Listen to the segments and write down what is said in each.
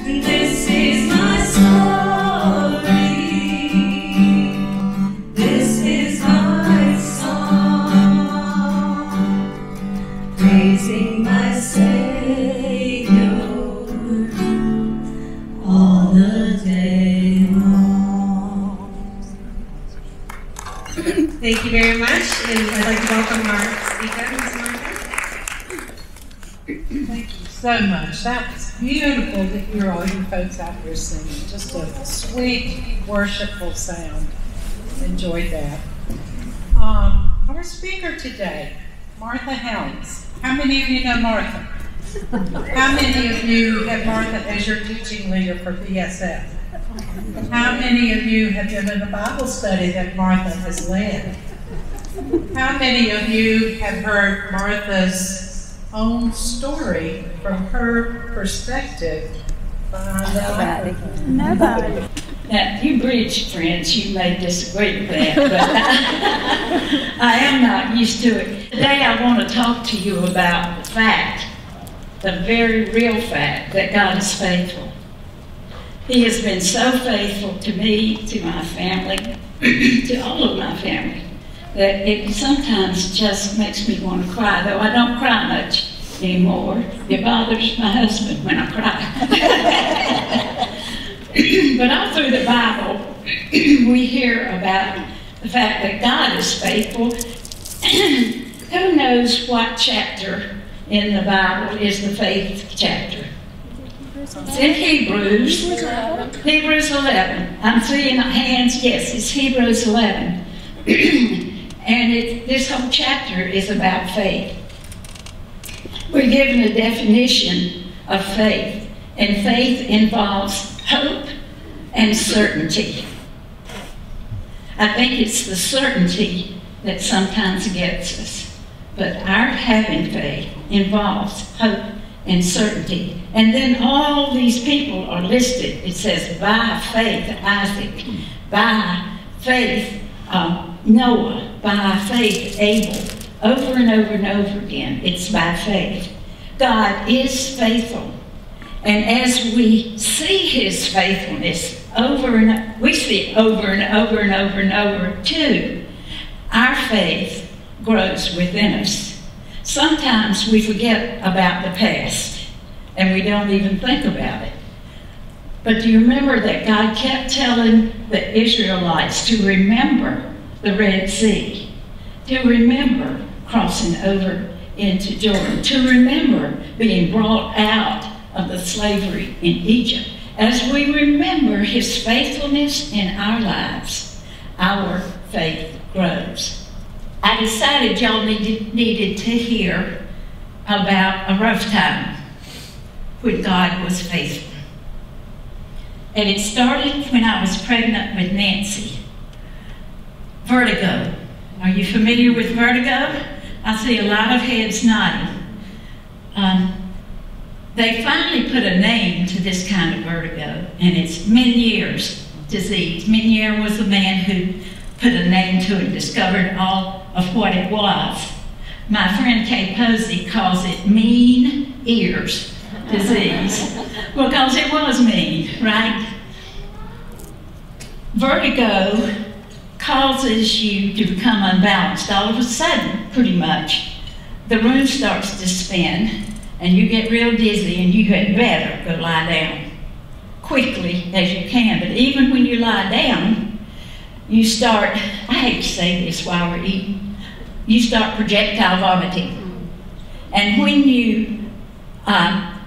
This is my story. This is my song, praising my Savior all the day long. Thank you very much, and I'd like to welcome our speaker, Ms. Martha. Thank you so much. That was beautiful to hear all you folks out there singing. Just a sweet, worshipful sound. Enjoyed that. Our speaker today, Martha Helms. How many of you know Martha? How many of you have Martha as your teaching leader for BSF? How many of you have been in a Bible study that Martha has led? How many of you have heard Martha's own story from her perspective? Nobody. Now, you bridge friends, you may disagree with that, but I am not used to it. Today I want to talk to you about the fact, the very real fact, that God is faithful. He has been so faithful to me, to my family, to all of my family, that it sometimes just makes me want to cry, though I don't cry much anymore. It bothers my husband when I cry. But all through the Bible, we hear about the fact that God is faithful. Who knows what chapter in the Bible is the faith chapter? It's in Hebrews. Hebrews 11. I'm seeing hands. Yes, it's Hebrews 11. And this whole chapter is about faith. We're given a definition of faith, and faith involves hope and certainty. I think it's the certainty that sometimes gets us, but our having faith involves hope and certainty. And then all these people are listed. It says, by faith, Isaac, by faith, Noah, by faith, Abel. Over and over and over again, it's by faith. God is faithful. And as we see his faithfulness we see it over and over and over and over too, our faith grows within us. Sometimes we forget about the past and we don't even think about it. But do you remember that God kept telling the Israelites to remember the Red Sea, to remember crossing over into Jordan, to remember being brought out of the slavery in Egypt. As we remember his faithfulness in our lives, our faith grows. I decided y'all needed to hear about a rough time when God was faithful. And it started when I was pregnant with Nancy. Vertigo. Are you familiar with vertigo? I see a lot of heads nodding. They finally put a name to this kind of vertigo, and it's Meniere's disease. Meniere was the man who put a name to it, discovered all of what it was. My friend Kay Posey calls it mean ears disease, because it was mean, right? Vertigo causes you to become unbalanced. All of a sudden, pretty much, the room starts to spin, and you get real dizzy, and you had better go lie down quickly as you can. But even when you lie down, you start, I hate to say this while we're eating, you start projectile vomiting. And when you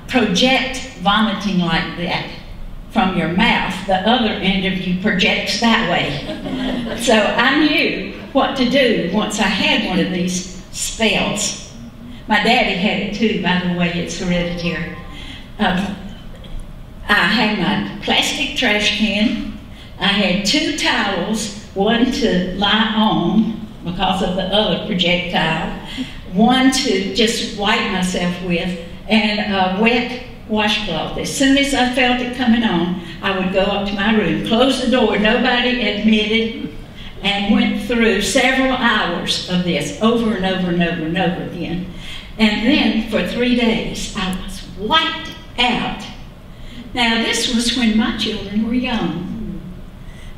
project vomiting like that from your mouth, the other end of you projects that way. So I knew what to do once I had one of these spells. My daddy had it too, by the way, it's hereditary. I had my plastic trash can. I had 2 towels, one to lie on because of the other projectile, one to just wipe myself with, and a wet washcloth. As soon as I felt it coming on, I would go up to my room, close the door, nobody admitted, and went through several hours of this over and over and over and over again. And then for 3 days, I was wiped out. Now, this was when my children were young.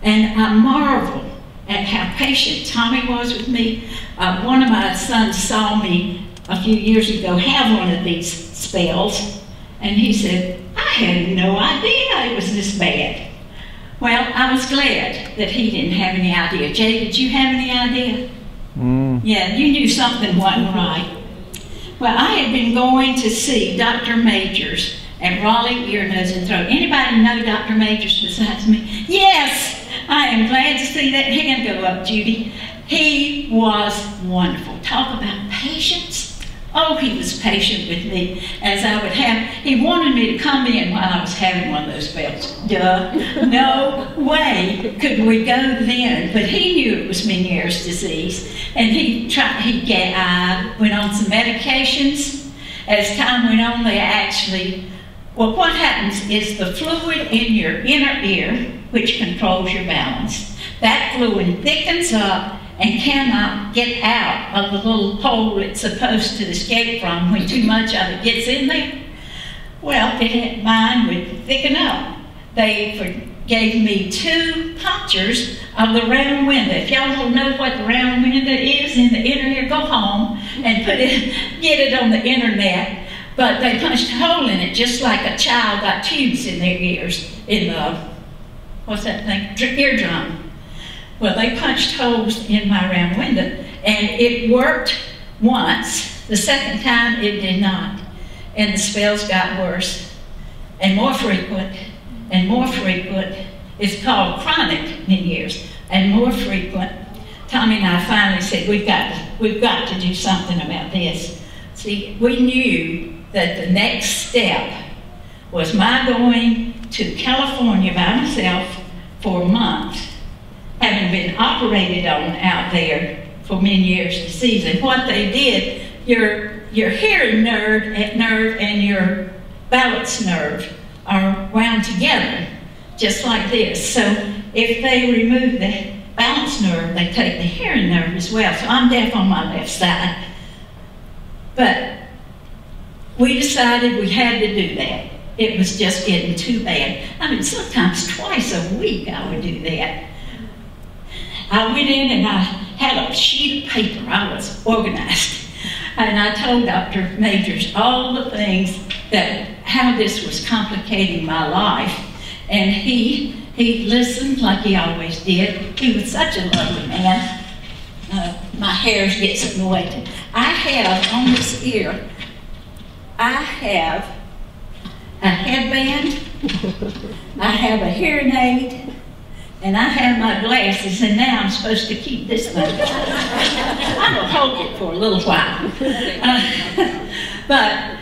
And I marvel at how patient Tommy was with me. One of my sons saw me a few years ago have one of these spells, and he said, I had no idea it was this bad. Well, I was glad that he didn't have any idea. Jay, did you have any idea? Yeah, you knew something wasn't right. Well, I had been going to see Dr. Majors at Raleigh Ear, Nose, and Throat. Anybody know Dr. Majors besides me? Yes! I am glad to see that hand go up, Judy. He was wonderful. Talk about patience. Oh, he was patient with me as I would have. He wanted me to come in while I was having one of those spells. Duh. No way could we go then. But he knew it was Meniere's disease. And I went on some medications. As time went on, they actually, well, what happens is the fluid in your inner ear, which controls your balance, that fluid thickens up and cannot get out of the little hole it's supposed to escape from when too much of it gets in there. Well, mine would thicken up. They gave me 2 punctures of the round window. If y'all don't know what the round window is in the inner ear, go home and get it on the internet. But they punched a hole in it just like a child got tubes in their ears, in the, what's that thing, eardrum. Well, they punched holes in my round window, and it worked once. The second time, it did not. And the spells got worse and more frequent and more frequent. It's called chronic Meniere's, and more frequent. Tommy and I finally said, we've got to do something about this. See, we knew that the next step was my going to California by myself for a month, having been operated on out there for Meniere's disease. And what they did, your hearing nerve and your balance nerve are wound together, just like this. So if they remove the balance nerve, they take the hearing nerve as well. So I'm deaf on my left side. But we decided we had to do that. It was just getting too bad. I mean, sometimes twice a week I would do that. I went in and I had a sheet of paper. I was organized. And I told Dr. Majors all the things how this was complicating my life. And he listened like he always did. He was such a lovely man. My hair gets in the way. I have on this ear, I have a headband, I have a hearing aid, and I have my glasses, and now I'm supposed to keep this thing. I will hold it for a little while. But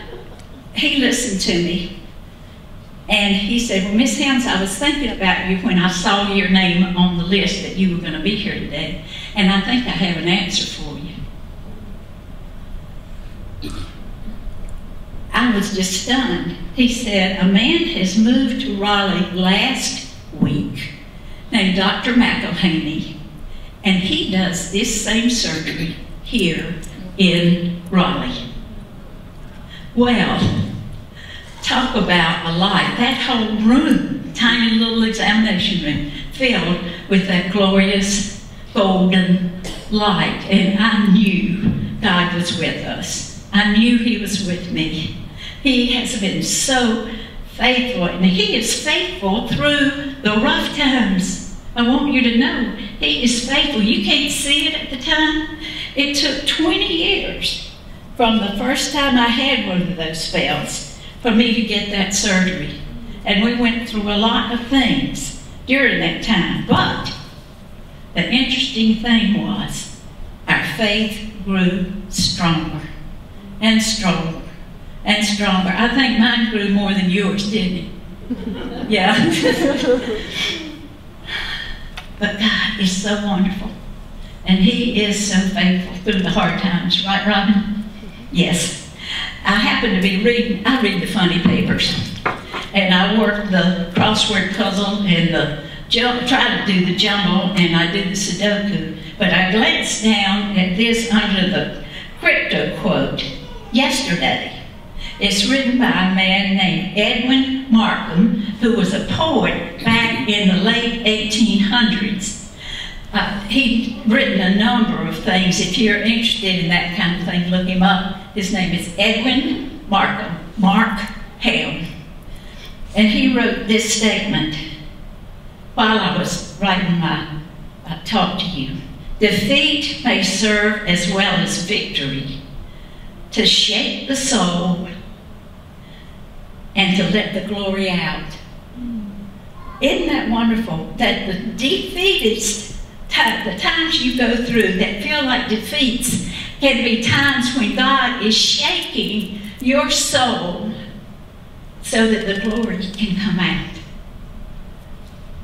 he listened to me, and he said, well, Miss Helms, I was thinking about you when I saw your name on the list that you were going to be here today, and I think I have an answer for you. I was just stunned. He said, a man has moved to Raleigh last week named Dr. McElhaney, and he does this same surgery here in Raleigh. Well, talk about a light. That whole room, tiny little examination room, filled with that glorious golden light, and I knew God was with us. I knew he was with me. He has been so faithful, and he is faithful through the rough times. I want you to know, he is faithful. You can't see it at the time. It took 20 years from the first time I had one of those spells for me to get that surgery. And we went through a lot of things during that time. But the interesting thing was our faith grew stronger and stronger and stronger. I think mine grew more than yours, didn't it? Yeah. But God is so wonderful. And he is so faithful through the hard times. Right, Robin? Yes. I happen to be I read the funny papers. And I work the crossword puzzle and try to do the jumble, and I do the Sudoku. But I glanced down at this under the crypto quote yesterday. It's written by a man named Edwin Markham, who was a poet back in the late 1800s. He'd written a number of things. If you're interested in that kind of thing, look him up. His name is Edwin Mark Helms. And he wrote this statement while I was writing my talk to you. Defeat may serve as well as victory to shake the soul and to let the glory out. Isn't that wonderful? That the defeatist, the times you go through that feel like defeats, can be times when God is shaking your soul so that the glory can come out.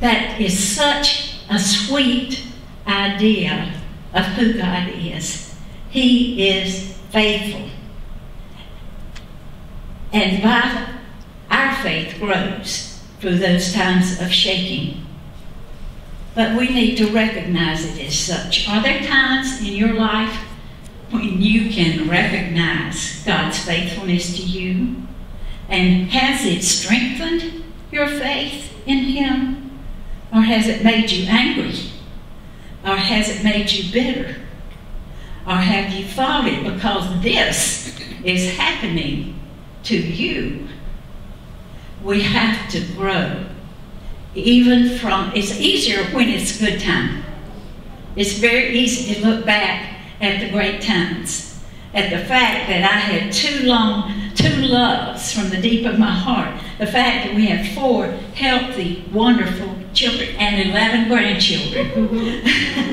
That is such a sweet idea of who God is. He is faithful. And our faith grows through those times of shaking. But we need to recognize it as such. Are there times in your life when you can recognize God's faithfulness to you? And has it strengthened your faith in Him? Or has it made you angry? Or has it made you bitter? Or have you fought it because this is happening to you? We have to grow. It's easier when it's a good time. It's very easy to look back at the great times, at the fact that I had two loves from the deep of my heart, the fact that we have 4 healthy, wonderful children and 11 grandchildren.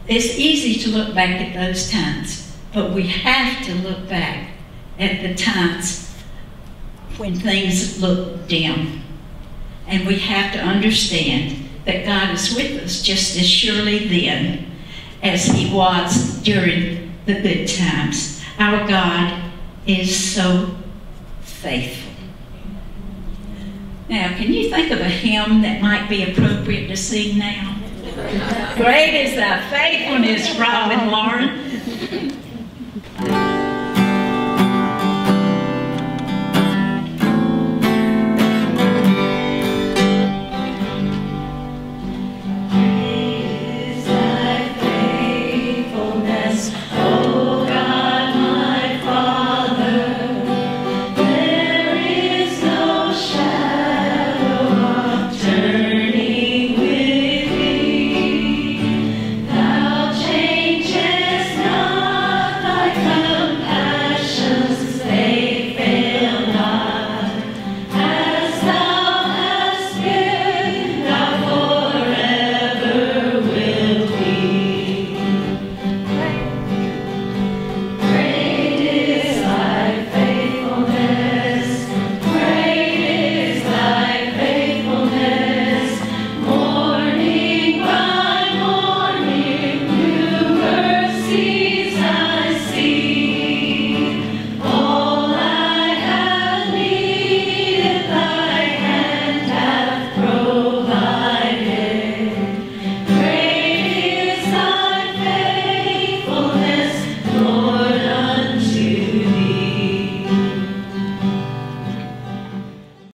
It's easy to look back at those times, but we have to look back at the times when things look dim. And we have to understand that God is with us just as surely then as He was during the good times. Our God is so faithful. Now, can you think of a hymn that might be appropriate to sing now? Great is thy faithfulness, Rob and Lauren.